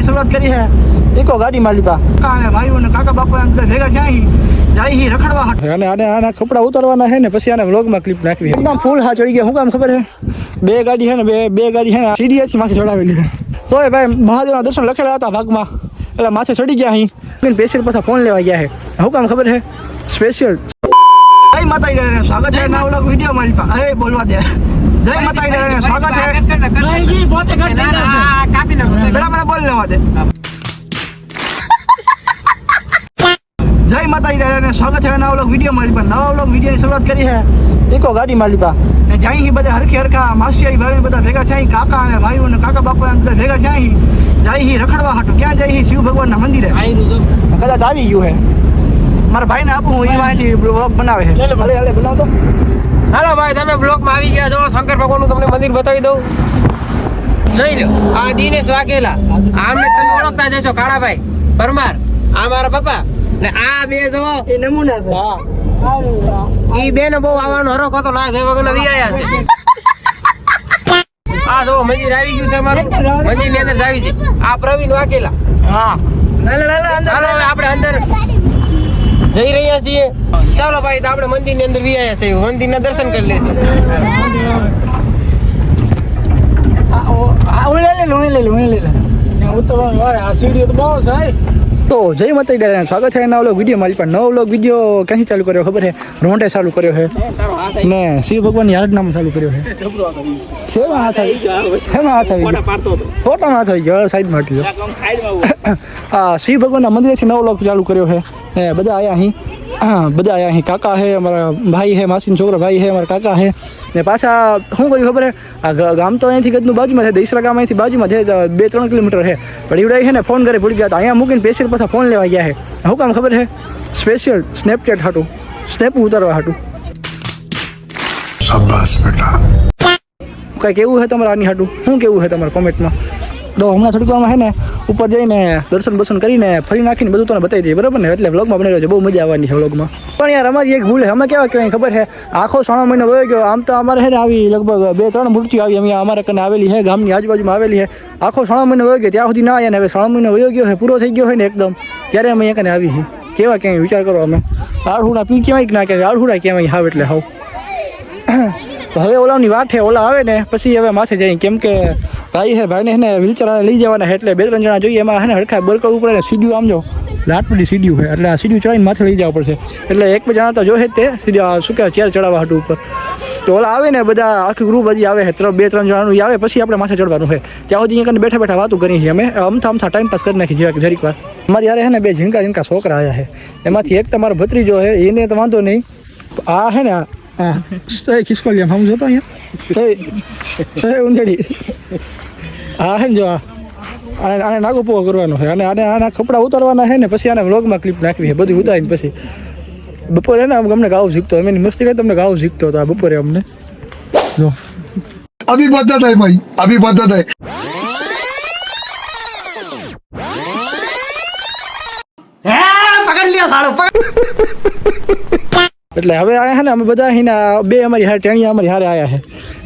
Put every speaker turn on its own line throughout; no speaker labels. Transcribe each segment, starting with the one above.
શરૂઆત કરી છે ઇકો ગાડી માલિકા અને ભાઈઓ ને કાકા બાપા બધા ભેગા થયા જાય રખડવા અને આના કપડા ઉતારવાના છે ને પછી આને વ્લોગમાં ક્લિપ નાખવી એકદમ ફૂલ હા ચડી ગયા. શું કામ ખબર છે? બે ગાડી છે ને બે ગાડી છે ને સીડીએથી માથે ચડાવેલી છે. તો ભાઈ મહાદેવના દર્શન લખેલા હતા ભાગમાં એટલે માથે ચડી ગયા અહીં સ્પેશિયલ પાછા ફોન લેવા ગયા છે. શું કામ ખબર છે? સ્પેશિયલ જય માતાજી સ્વાગત છે નવા વ્લોગ વિડીયો મારી પાસે એ બોલવા દે. જય માતાજી સ્વાગત છે પેલા મને બોલ લેવા દે. જય માતાજી સ્વાગત છે નવા વ્લોગ વિડીયો મારી પાસે. નવા વ્લોગ વિડીયોની શરૂઆત કરી છે ઇકો ગાડી મારી પાસે ને જાય બધા હરખી હરખા માસી ભાઈ બધા ભેગા થયા કાકા અને ભાઈઓ ને કાકા બાપા બધા ભેગા થયા જાય રખડવા હાટું. ક્યાં જાય? શિવ ભગવાનના મંદિરે કદાચ આવી ગયું છે. મારા ભાઈને આપું હું અહીંથી બ્લોગ બનાવે છે. હાલે બનાવતો.
હાલો ભાઈ તમે બ્લોગમાં આવી ગયા છો. શંકર ભગવાનનું તમને મંદિર બતાવી દઉં. જોઈ લો આ દિનેશ વાઘેલા આમને તમે ઓળખતા જશો. કાળાભાઈ પરમાર આ મારા પપ્પા ને આ બે જો
એ નમૂના છે.
હા ઈ બેનો બહુ આવવાનો હરો કોતો ના છે વગર આવી આયા છે. આ જો મંદિર આવી ગયું છે અમારું. મંદિર ની અંદર જાવી છે આ પ્રવીણ વાઘેલા.
હા
હાલો હવે આપણે અંદર જઈ રહ્યા છીએ. ચાલો ભાઈ તો આપણે મંદિર ની અંદર વી આયા છીએ. મંદિર ના દર્શન કરી લેજો.
તો જય માતાજી સ્વાગત છે નવો વ્લોગ વિડીયો મારી પાસે. નવો વ્લોગ વિડીયો ક્યાંથી ચાલુ કર્યો ખબર છે? રોંઢે ચાલુ કર્યો છે ને શિવ ભગવાનની આરાધનામાં ચાલુ કર્યો છે. શેમાં હાથ આવી ગયો? ફોટામાં હાથ આવી ગયો. સાઈડમાં હટી ગયો. હા શિવ ભગવાનના મંદિરેથી નવો વ્લોગ ચાલુ કર્યો છે ને બધા આયા અહીં. બધા આયા અહીં. કાકા છે અમારા ભાઈ છે માસીનો છોકરો ભાઈ છે અમારા કાકા છે ને પાછા શું કર્યું ખબર છે? આ ગામ તો અહીંથી ગદનું બાજુમાં છે. દહીસરા ગામ અહીંથી બાજુમાં છે 2-3 કિલોમીટર છે. પણ એવડાય છે ને ફોન કરે ભૂલી ગયા. અહીંયા મૂકીને સ્પેશિયલ પાછા ફોન લેવા ગયા છે. શું કામ ખબર છે? સ્પેશિયલ સ્નેપચેટ હાટું સ્નેપ ઉતારવા હાટું. શાબાશ બેટા. કઈ કેવું છે તમારે આની હાટું? શું કેવું છે તમારે કોમેન્ટમાં? તો હમણાં થોડીક વારમાં છે ને ઉપર જઈને દર્શન કરીને ફરી નાખીને બધું તને બતાવી દઈએ બરાબર ને? એટલે વ્લોગમાં બની રહ્યો છે. બહુ મજા આવવાની છે વ્લોગમાં. પણ યાર અમારી એક ભૂલ છે. અમે કેવા કહેવાય ખબર છે? આખો 6 મહિનો વયો ગયો. આમ તો અમારે છે ને આવી લગભગ 2-3 મૂર્તિઓ આવી અમે અમારે કને આવેલી છે. ગામની આજુબાજુમાં આવેલી છે. આખો 6 મહિનો વયો ગયો ત્યાં સુધી ના આવ્યા ને હવે 6 મહિનો વયો ગયો છે. પૂરો થઈ ગયો હોય ને એકદમ ત્યારે અમે અહીંયા કને આવી છે. કેવા ક્યાંય વિચાર કરો. અમે આળહુડા પી કહેવાય ના કહેવાય આળહુડા કહેવાય હાવ એટલે હાવ. હવે ઓલાની વાત છે. ઓલા આવે ને પછી હવે માથે જઈએ કેમ કે ભાઈ છે ભાઈને છે ને વ્હીલચેર લઈ જવાના છે એટલે 2-3 જણા જોઈએ. એમાં છે ને હડખા બરકડ ઉપર ને સીડીઓ આમ જો લાટપડી સીડીઓ છે એટલે આ સીડીઓ ચડાવીને માથે લઈ જવા પડશે. એટલે 1-2 જણા તો જોશે તે સીડી શું કહેવાય ચેર ચડાવવા હાટું ઉપર. તો ઓલા આવે ને બધા આખી ગ્રુપ હજી આવે છે 2-3 જણાનું આવે પછી આપણે માથે ચડવાનું છે. ત્યાં સુધી અહીંયા બેઠા બેઠા વાતું કરી છીએ અમે. અમથા ટાઈમ પાસ કરી નાખી જરીક વાર. અમારી યારે છે ને 2 ઝીણકા છોકરા આવ્યા છે. એમાંથી એક તમારો ભત્રીજો છે એને તો વાંધો નહીં. આ છે ને હા ખિસકોલિયા આમ જોતો અહીંયા ઊંધેડી હા હે જો આને નાગો પોવો કરવાનો છે અને આના કપડા ઉતારવાના છે ને પછી આને વ્લોગમાં ક્લિપ નાખવી છે બધું ઉતારીને પછી. બપોરે ને અમને ગાવું શીખતો એમ મસ્તી કરી તમને ગાવું શીખતો હતો આ બપોરે અમને જો
अभी बदत है भाई अभी बदत है
પકડ લ્યો સાળો. એટલે હવે આયા છે ને અમે બધા અહીંના 2 અમારી હારે ટેણીયા અમારી હારે આવ્યા છે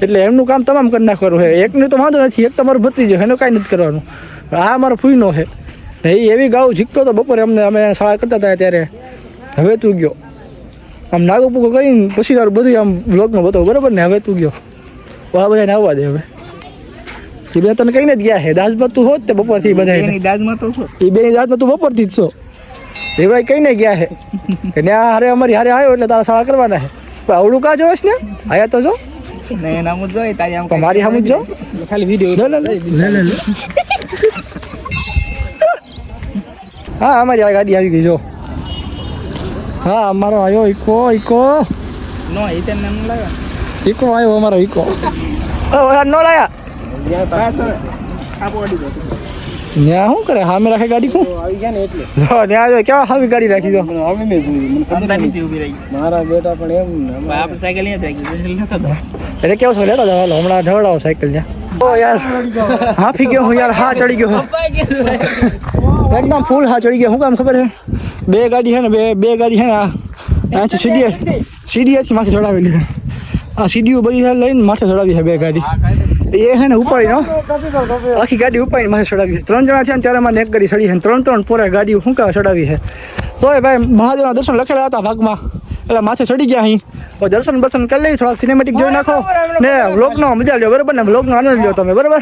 એટલે એમનું કામ તમામ કરી નાખવાનું છે. એકનું તો વાંધો નથી. એક તમારું ભત્રીજો એનું કાંઈ નથી કરવાનું. આ અમારો ફૂઈનો છે એ એવી ગાઉ શીખતો હતો બપોરે અમને અમે શાળા કરતા હતા ત્યારે. હવે તું ગયો આમ નાગો પૂગો કરીને પછી તારું બધું આમ વ્લોગમાં બતાવું બરાબર ને? હવે તું ગયો ઓલા બધાને આવવા દે. હવે એ બે તને કહીને જ ગયા છે દાજમાં તું હોત તે બપોરથી બધા એ બેની દાજમાં તું બપોરથી જ છો એવડા કહીને ગયા છે કે ત્યાં હારે અમારી હારે આવ્યો એટલે તારા શાળા કરવાના છે. અવળું કા જોઈશ ને આયા તો જો મારી સામું જો ખાલી વિડીયો હા અમારી આ ગાડી આવી ગઈ જો. હા અમારો આવ્યો ઈકો આવ્યો અમારો ઈકો નો લાયા ત્યાં શું કરે હામે રાખે ગાડી શું ત્યાં કેવા હાવી ગાડી રાખી દો મારા બેટા પણ એમ સાયકલ એટલે કેવો છો લેતા જાવ હમણાં ઢવડાવો સાયકલ ત્યાં. ઓ યાર હાફી ગયો હું યાર. હા ચડી ગયો એકદમ ફૂલ. હા ચડી ગયો. શું કામ ખબર છે? 2 ગાડી છે ને બે ગાડી છે ને અહીંથી સીડીએથી માથે ચડાવેલી છે. આ સીડીઓ બધી લઈને માથે ચડાવી છે 2 ગાડી એ હે ને ઉપાડીનો આખી ગાડી ઉપાડીને માથે ચડાવી 3 જણા છે ને ત્યારે મને એક ગાડી ચડી છે 3 પોરા ગાડી શું કાવા ચડાવી છે તોય ભાઈ મહાદેવના દર્શન લખેલા હતા ભાગમાં એટલે માથે ચડી ગયા અહીં દર્શન બર્શન કરી લઈ થોડાક સિનેમેટિક જોઈ નાખો ને વ્લોગનો મજા લ્યો બરાબર ને વ્લોગનો આનંદ લ્યો તમે બરાબર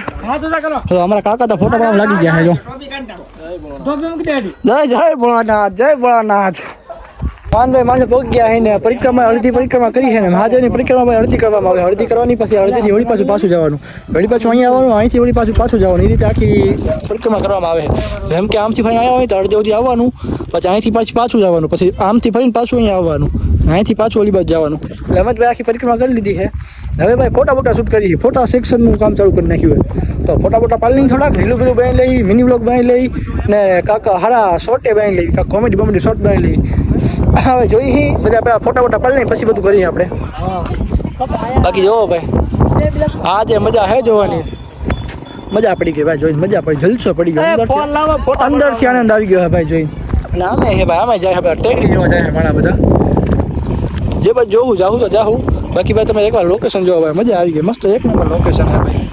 હવે અમારા કાકા તો ફોટો પાડવા લાગી ગયા છે જો જય ભોળાનાથ પાનભાઈ માથે પહોંચી ગયા છે ને પરિક્રમા અડધી પરિક્રમા કરી છે ને મહાદેવની પરિક્રમા અડધી કરવામાં આવે અડધી કરવાની પછી અડધીથી વળી પાછું જવાનું વળી પાછું અહીંયા આવવાનું અહીંથી વળી પાછું જવાનું એ રીતે આખી પરિક્રમા કરવામાં આવે છે જેમ કે આમથી ફરીને આવ્યા હોય તો અડધી સુધી આવવાનું પછી અહીંથી પાછું જવાનું પછી આમથી ફરીને પાછું અહીંયા આવવાનું અહીંથી પાછું ઓલી બાજુ જવાનું એટલે અમે જ ભાઈ આખી પરિક્રમા કરી લીધી છે હવે ભાઈ ફોટા શૂટ કરી ફોટા સેક્શનનું કામ ચાલુ કરી નાખ્યું હોય તો ફોટા પાડી થોડાક રીલું બીલું બનાવી લઈ મિની બ્લોગ બનાવી લઈ ને કાંક હારા શોર્ટે બનાવી લઈ કાંક કોમેડી શોર્ટ બનાવી લઈ હવે જોઈ બધા પેલા ફોટા પાડી લઈને પછી બધું કરીએ આપણે બાકી જોવો ભાઈ આજે મજા હે જોવાની મજા પડી ગઈ ભાઈ જોઈને મજા પડી જલસો પડી ગયો અંદરથી આનંદ આવી ગયો હે ભાઈ જોઈને અને આમે હે ભાઈ આમે જાય ભાઈ ટેકરી જોવા જાય માણા બધા જે ભાઈ જોવું જાઉં તો જાઉં બાકી ભાઈ તમે એકવાર લોકેશન જોવો ભાઈ મજા આવી ગઈ મસ્ત એક નંબર લોકેશન હે ભાઈ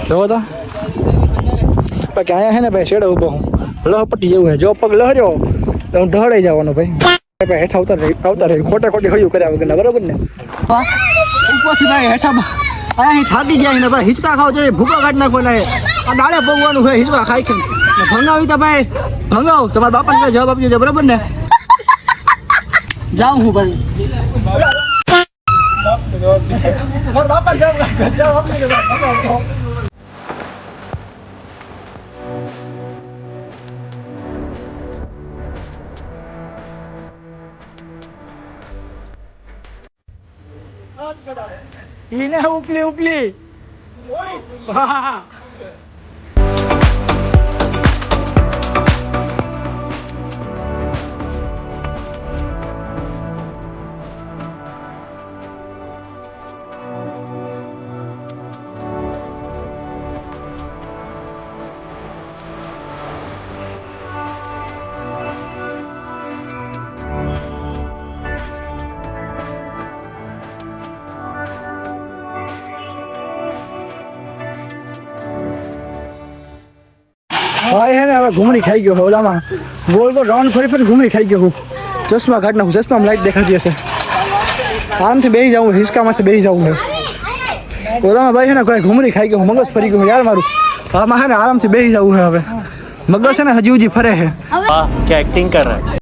જોવો તો બાકી અહીંયા હે ને ભાઈ શેડે ઊભો હું લહપટ્ટી જેવું હે જો પગ લહર્યો તો હું ઢળાઈ જવાનો ભાઈ હેઠા આવતા રહી ખોટી હળિયું કર્યા વગરના બરાબર ને ઉપરથી ભાઈ હેઠા અહીં થાકી ગયા ને ભાઈ હિંચકા ખાવ જોઈએ ભૂકા કાઢ નાખો ને આ ડાળે ભોગવાનું છે હિંચકા ખાઈ કે ભંગાવી તો ભાઈ ભંગાવ તમારા બાપાને જવાબ આપજો છે બરાબર ને જાઉં હું ભાઈ બાપા જવાબ આપજો Ini upli. Wah. ભાઈ હે ને હવે ઘૂમરી ખાઈ ગયો ઓલામાં ગોળ તો રાઉન્ડ ફરી ઘૂમરી ખાઈ ગયો હું ચશ્મા કાઢ નાખું ચશ્મામાં લાઈટ દેખાતી હશે આરામથી બેસી જાઉં હિંચકામાંથી બેસી જાઉં છે ઓલામાં ભાઈ છે ને કોઈ ઘૂમરી ખાઈ ગયો મગજ ફરી ગયું યાર મારું આમાં છે ને આરામથી બેસી જવું છે હવે મગજ છે ને હજી ફરે છે
क्या एक्टिंग कर रहा है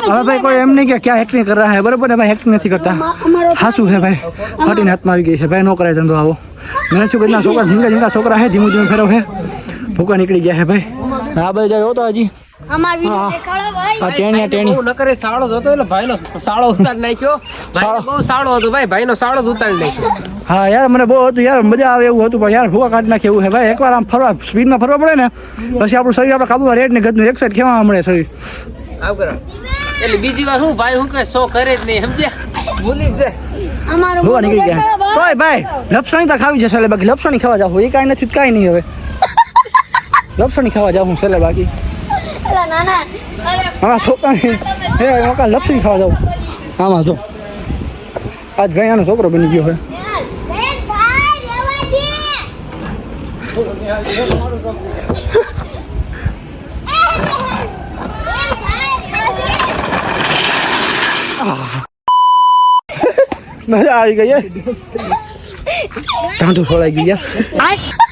હવે ભાઈ કોઈ એમ નહીં કે ક્યાં એક્ટિંગ કરી રહ્યા હે બરાબર ને ભાઈ એક્ટિંગ નથી કરતા હાસું છે ભાઈ ફાટીને હાથમાં આવી ગઈ છે ભાઈ નો કરાય ધંધો આવો મને શું કેટલા છોકરા ઝીંગા છોકરા હે ધીમું ફેરવ હે ભૂકા નીકળી ગયા હે ભાઈ હા ભાઈ જાય તો હજી
અમાર વિડિયો દેખાડો ભાઈ
આ ટેણી
હું નકરે સાળો જોતો એટલે ભાઈનો સાળો ઉતારી નાખ્યો ભાઈ બહુ સાળો હતો ભાઈનો સાળો જ ઉતારી નાખ્યો
હા યાર મને બહુ હતું યાર મજા આવે એવું હતું પણ યાર ભૂકા કાઢી નાખે એવું છે ભાઈ એકવાર આમ ફરવા સ્પીડમાં ફરવા પડે ને પછી આપણું શરીર આપણે કાબુમાં રેડ ને ગદનું એક સાઈડ ખેવા મળે શરીર
આવ કરો એટલે બીજી વાર હું ભાઈ હું કે શો કરે જ નહીં સમજ્યા ભૂલી જ
અમારો
ભૂકા નીકળી ગયા તોય ભાઈ લપસણી તો ખાવી જશે એટલે બાકી લપસણી ખાવા જાવ એ કાંઈ નથી કાંઈ નહીં હવે લપસણી ખાવા જાવ હું છેલ્લે બાકી
નાના અરે
આમાં છોકરાની હે મોકા લપસણી ખાવા જાવ આમાં જો આજ ગયાનો છોકરો બની ગયો હવે મજા આવી ગઈ ટાંટું છોડાઈ ગયું યાર